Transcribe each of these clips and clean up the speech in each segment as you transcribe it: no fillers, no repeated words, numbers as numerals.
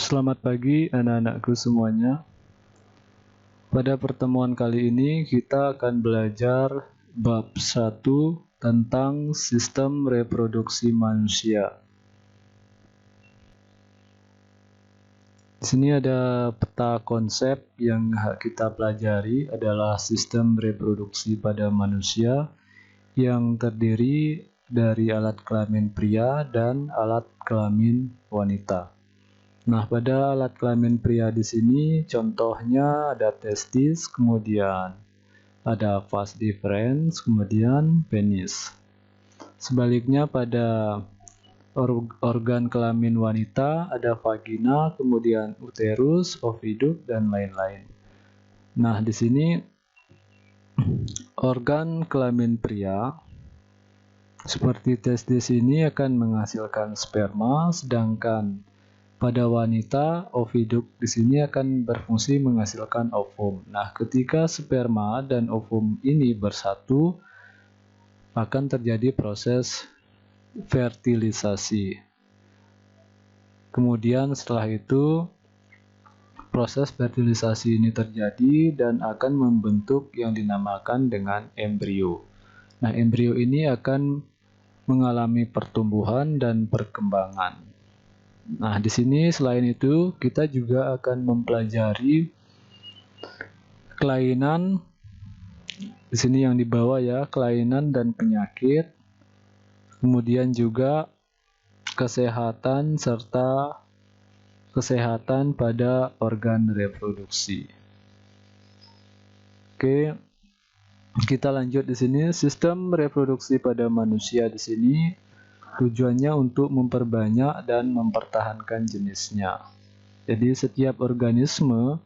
Selamat pagi anak-anakku semuanya. Pada pertemuan kali ini kita akan belajar bab 1 tentang sistem reproduksi manusia. Di sini ada peta konsep yang kita pelajari adalah sistem reproduksi pada manusia yang terdiri dari alat kelamin pria dan alat kelamin wanita. Nah, pada alat kelamin pria di sini contohnya ada testis, kemudian ada vas deferens, kemudian penis. Sebaliknya pada organ kelamin wanita ada vagina, kemudian uterus, oviduk, dan lain-lain. Nah, di sini organ kelamin pria seperti testis ini akan menghasilkan sperma, sedangkan pada wanita, oviduk di sini akan berfungsi menghasilkan ovum. Nah, ketika sperma dan ovum ini bersatu, akan terjadi proses fertilisasi. Kemudian setelah itu, proses fertilisasi ini terjadi dan akan membentuk yang dinamakan dengan embrio. Nah, embrio ini akan mengalami pertumbuhan dan perkembangan. Nah, di sini selain itu kita juga akan mempelajari kelainan. Di sini yang di bawah ya, kelainan dan penyakit. Kemudian juga kesehatan serta kesehatan pada organ reproduksi. Oke, kita lanjut di sini. Sistem reproduksi pada manusia di sini tujuannya untuk memperbanyak dan mempertahankan jenisnya. Jadi setiap organisme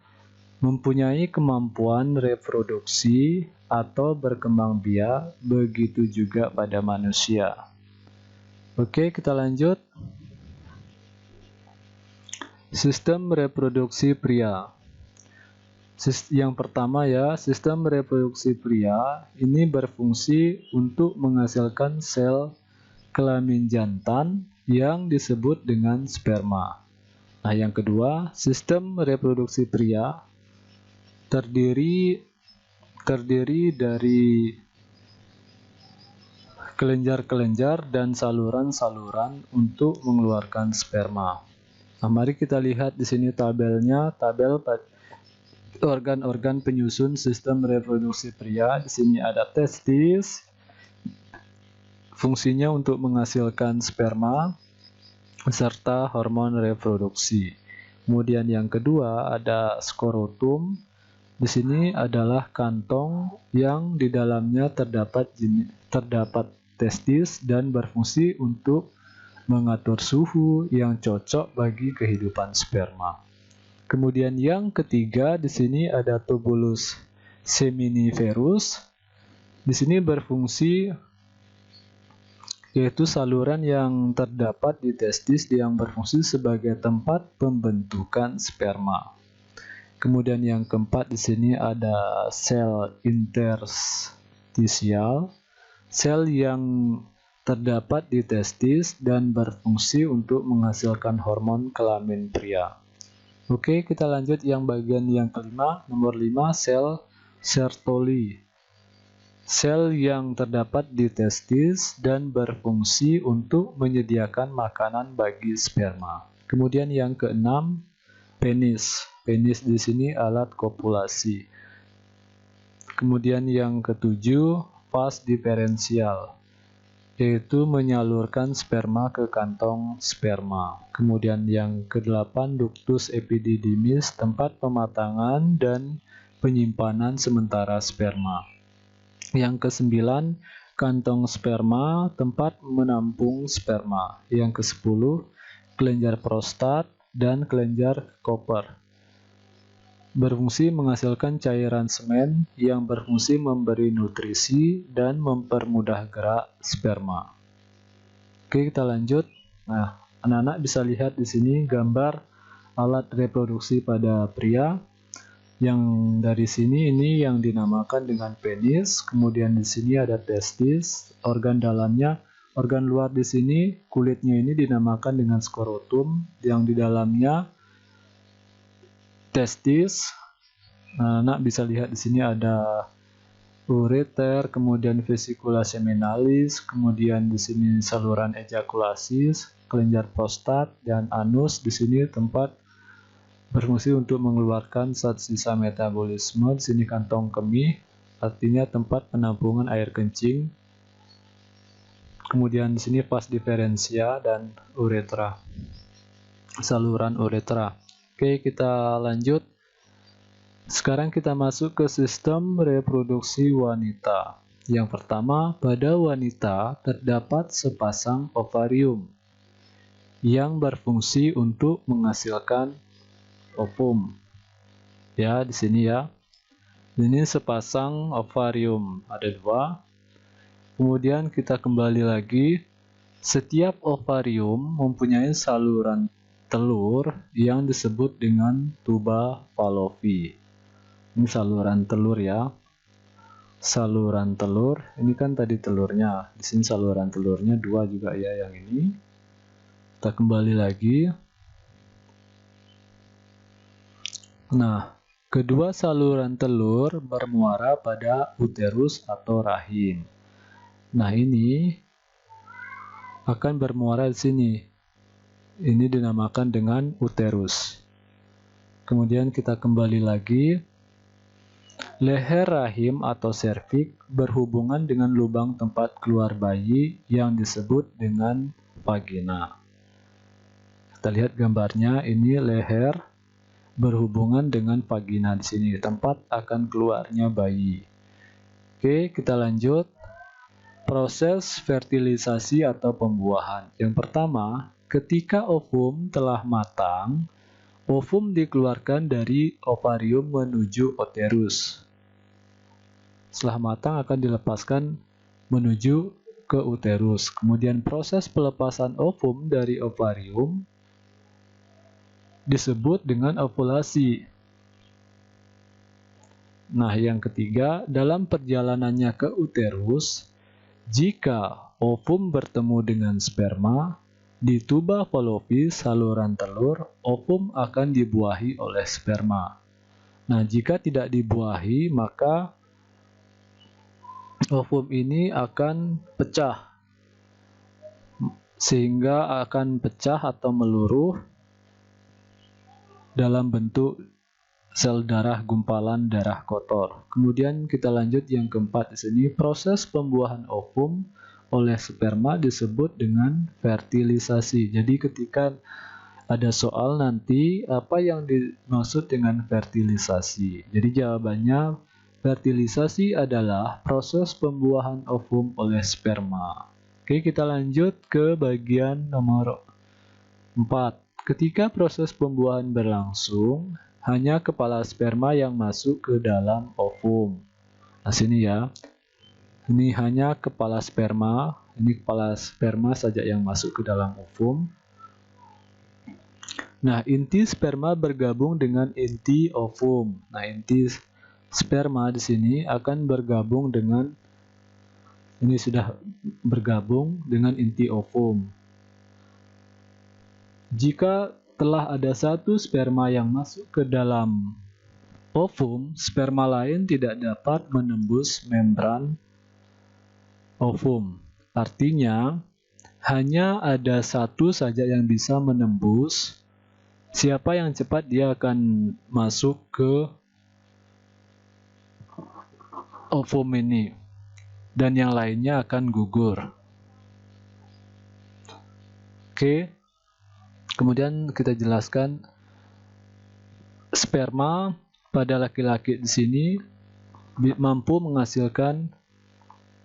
mempunyai kemampuan reproduksi atau berkembang biak, begitu juga pada manusia. Oke, kita lanjut. Sistem reproduksi pria. Yang pertama ya, sistem reproduksi pria ini berfungsi untuk menghasilkan sel kelamin jantan yang disebut dengan sperma. Nah, yang kedua, sistem reproduksi pria terdiri dari kelenjar-kelenjar dan saluran-saluran untuk mengeluarkan sperma. Nah, mari kita lihat di sini tabelnya, tabel organ-organ penyusun sistem reproduksi pria. Di sini ada testis, fungsinya untuk menghasilkan sperma serta hormon reproduksi. Kemudian yang kedua ada skrotum. Di sini adalah kantong yang di dalamnya terdapat testis dan berfungsi untuk mengatur suhu yang cocok bagi kehidupan sperma. Kemudian yang ketiga di sini ada tubulus seminiferus. Di sini berfungsi yaitu saluran yang terdapat di testis yang berfungsi sebagai tempat pembentukan sperma. Kemudian yang keempat di sini ada sel interstisial, sel yang terdapat di testis dan berfungsi untuk menghasilkan hormon kelamin pria. Oke, kita lanjut yang bagian yang kelima, nomor 5, sel Sertoli. Sel yang terdapat di testis dan berfungsi untuk menyediakan makanan bagi sperma. Kemudian yang keenam, penis. Penis di sini alat kopulasi. Kemudian yang ketujuh, vas diferensial, yaitu menyalurkan sperma ke kantong sperma. Kemudian yang kedelapan, ductus epididymis, tempat pematangan dan penyimpanan sementara sperma. Yang kesembilan, kantong sperma, tempat menampung sperma. Yang ke-10, kelenjar prostat dan kelenjar Cooper. Berfungsi menghasilkan cairan semen yang berfungsi memberi nutrisi dan mempermudah gerak sperma. Oke, kita lanjut. Nah, anak-anak bisa lihat di sini gambar alat reproduksi pada pria. Yang dari sini ini yang dinamakan dengan penis, kemudian di sini ada testis, organ dalamnya, organ luar di sini kulitnya ini dinamakan dengan skrotum, yang di dalamnya testis. Anak bisa lihat di sini ada ureter, kemudian vesikula seminalis, kemudian di sini saluran ejakulasi, kelenjar prostat, dan anus. Di sini tempat berfungsi untuk mengeluarkan zat sisa metabolisme. Di sini kantong kemih, artinya tempat penampungan air kencing. Kemudian di sini vas diferensia dan uretra, saluran uretra. Oke, kita lanjut. Sekarang kita masuk ke sistem reproduksi wanita. Yang pertama, pada wanita terdapat sepasang ovarium yang berfungsi untuk menghasilkan ovum. Ya, di sini ya. Ini sepasang ovarium, ada 2. Kemudian kita kembali lagi. Setiap ovarium mempunyai saluran telur yang disebut dengan tuba Fallopi. Ini saluran telur ya. Saluran telur, ini kan tadi telurnya. Di sini saluran telurnya 2 juga ya yang ini. Kita kembali lagi. Nah, kedua saluran telur bermuara pada uterus atau rahim. Nah, ini akan bermuara di sini. Ini dinamakan dengan uterus. Kemudian kita kembali lagi. Leher rahim atau serviks berhubungan dengan lubang tempat keluar bayi yang disebut dengan vagina. Kita lihat gambarnya, ini leher berhubungan dengan vagina di sini, tempat akan keluarnya bayi. Oke, kita lanjut. Proses fertilisasi atau pembuahan. Yang pertama, ketika ovum telah matang, ovum dikeluarkan dari ovarium menuju uterus. Setelah matang akan dilepaskan menuju ke uterus. Kemudian proses pelepasan ovum dari ovarium disebut dengan ovulasi. Nah, yang ketiga, dalam perjalanannya ke uterus, jika ovum bertemu dengan sperma di tuba Fallopi, saluran telur, ovum akan dibuahi oleh sperma. Nah, jika tidak dibuahi, maka ovum ini akan pecah, sehingga akan pecah atau meluruh dalam bentuk sel darah gumpalan darah kotor. Kemudian kita lanjut yang keempat di sini, proses pembuahan ovum oleh sperma disebut dengan fertilisasi. Jadi ketika ada soal nanti apa yang dimaksud dengan fertilisasi. Jadi jawabannya, fertilisasi adalah proses pembuahan ovum oleh sperma. Oke, kita lanjut ke bagian nomor 4. Ketika proses pembuahan berlangsung, hanya kepala sperma yang masuk ke dalam ovum. Nah, sini ya. Ini hanya kepala sperma. Ini kepala sperma saja yang masuk ke dalam ovum. Nah, inti sperma bergabung dengan inti ovum. Nah, inti sperma di sini akan bergabung dengan, ini sudah bergabung dengan inti ovum. Jika telah ada satu sperma yang masuk ke dalam ovum, sperma lain tidak dapat menembus membran ovum. Artinya, hanya ada satu saja yang bisa menembus. Siapa yang cepat dia akan masuk ke ovum ini, dan yang lainnya akan gugur. Oke, kemudian kita jelaskan sperma pada laki-laki di sini mampu menghasilkan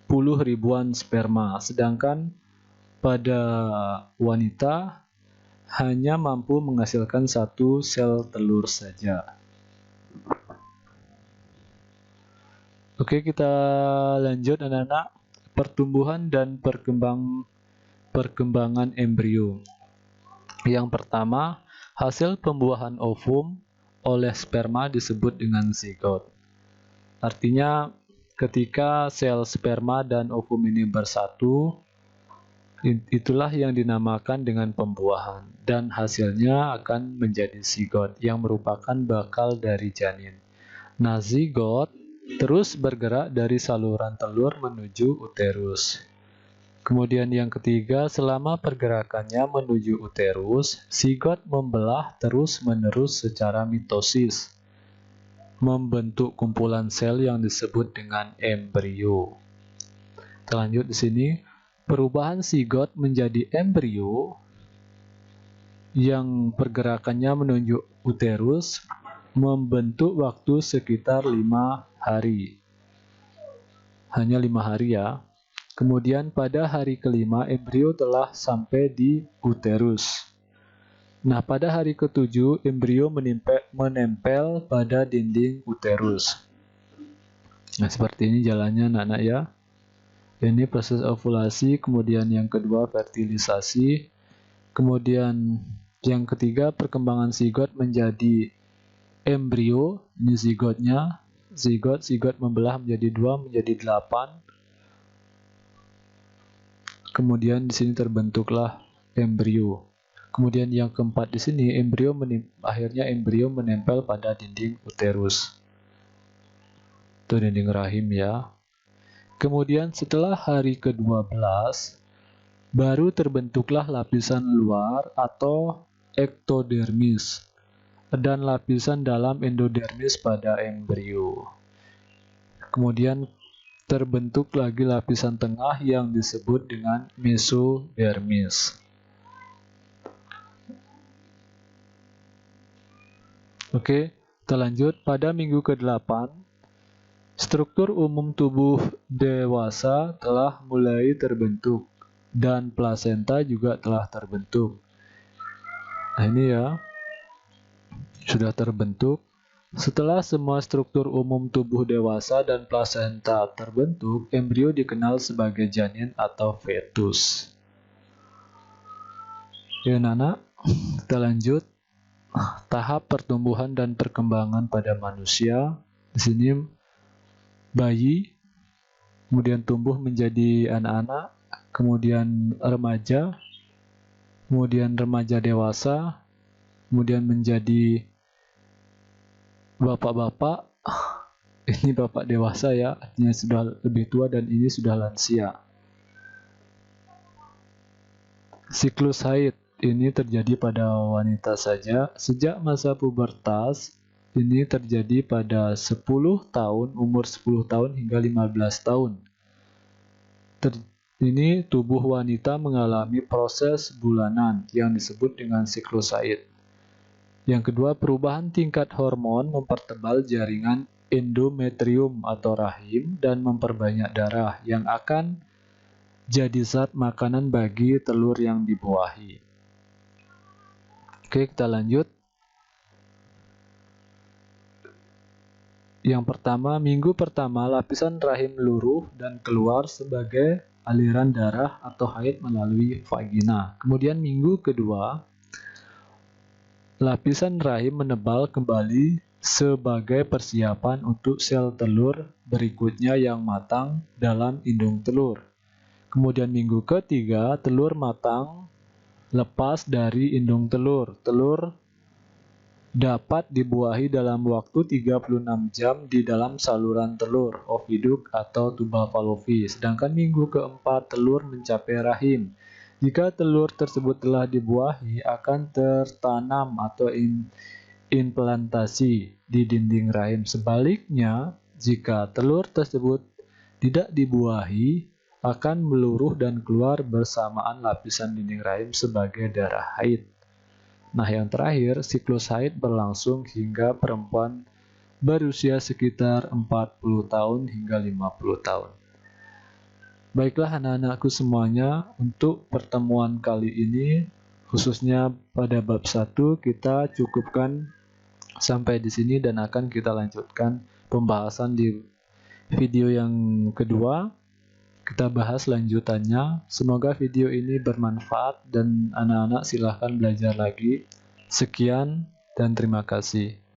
puluh ribuan sperma, sedangkan pada wanita hanya mampu menghasilkan satu sel telur saja. Oke, kita lanjut anak-anak. Pertumbuhan dan perkembangan embrio. Yang pertama, hasil pembuahan ovum oleh sperma disebut dengan zigot. Artinya, ketika sel sperma dan ovum ini bersatu, Itulah yang dinamakan dengan pembuahan, dan hasilnya akan menjadi zigot yang merupakan bakal dari janin. Nah, zigot terus bergerak dari saluran telur menuju uterus. Kemudian yang ketiga, selama pergerakannya menuju uterus, zigot membelah terus-menerus secara mitosis, membentuk kumpulan sel yang disebut dengan embrio. Kita lanjut di sini. Perubahan zigot menjadi embrio yang pergerakannya menuju uterus membentuk waktu sekitar 5 hari. Hanya 5 hari ya. Kemudian pada hari kelima embrio telah sampai di uterus. Nah, pada hari ke-7 embrio menempel pada dinding uterus. Nah, seperti ini jalannya anak-anak ya. Ini proses ovulasi, kemudian yang kedua fertilisasi, kemudian yang ketiga perkembangan zigot menjadi embrio. Ini zigotnya, zigot membelah menjadi 2 menjadi 8. Kemudian di sini terbentuklah embrio. Kemudian yang keempat di sini akhirnya embrio menempel pada dinding uterus. Itu dinding rahim ya. Kemudian setelah hari ke-12, baru terbentuklah lapisan luar atau ektodermis dan lapisan dalam endodermis pada embrio. Kemudian terbentuk lagi lapisan tengah yang disebut dengan mesodermis. Oke, kita lanjut. Pada minggu ke-8, struktur umum tubuh dewasa telah mulai terbentuk dan plasenta juga telah terbentuk. Nah, ini ya, sudah terbentuk. Setelah semua struktur umum tubuh dewasa dan plasenta terbentuk, embrio dikenal sebagai janin atau fetus. Ya, anak-anak, kita lanjut. Tahap pertumbuhan dan perkembangan pada manusia. Di sini bayi, kemudian tumbuh menjadi anak-anak, kemudian remaja, kemudian remaja dewasa, kemudian menjadi bapak-bapak. Ini bapak dewasa ya, artinya sudah lebih tua, dan ini sudah lansia. Siklus haid ini terjadi pada wanita saja. Sejak masa pubertas ini terjadi pada 10 tahun, umur 10 tahun hingga 15 tahun. Ini tubuh wanita mengalami proses bulanan yang disebut dengan siklus haid. Yang kedua, perubahan tingkat hormon mempertebal jaringan endometrium atau rahim dan memperbanyak darah yang akan jadi zat makanan bagi telur yang dibuahi. Oke, kita lanjut. Yang pertama, minggu pertama lapisan rahim luruh dan keluar sebagai aliran darah atau haid melalui vagina. Kemudian minggu kedua, lapisan rahim menebal kembali sebagai persiapan untuk sel telur berikutnya yang matang dalam indung telur. Kemudian minggu ketiga, telur matang lepas dari indung telur. Telur dapat dibuahi dalam waktu 36 jam di dalam saluran telur, oviduk atau tuba Fallopi. Sedangkan minggu keempat telur mencapai rahim. Jika telur tersebut telah dibuahi, akan tertanam atau implantasi di dinding rahim. Sebaliknya, jika telur tersebut tidak dibuahi, akan meluruh dan keluar bersamaan lapisan dinding rahim sebagai darah haid. Nah, yang terakhir, siklus haid berlangsung hingga perempuan berusia sekitar 40 tahun hingga 50 tahun. Baiklah anak-anakku semuanya, untuk pertemuan kali ini, khususnya pada bab 1, kita cukupkan sampai di sini dan akan kita lanjutkan pembahasan di video yang kedua. Kita bahas lanjutannya. Semoga video ini bermanfaat dan anak-anak silahkan belajar lagi. Sekian dan terima kasih.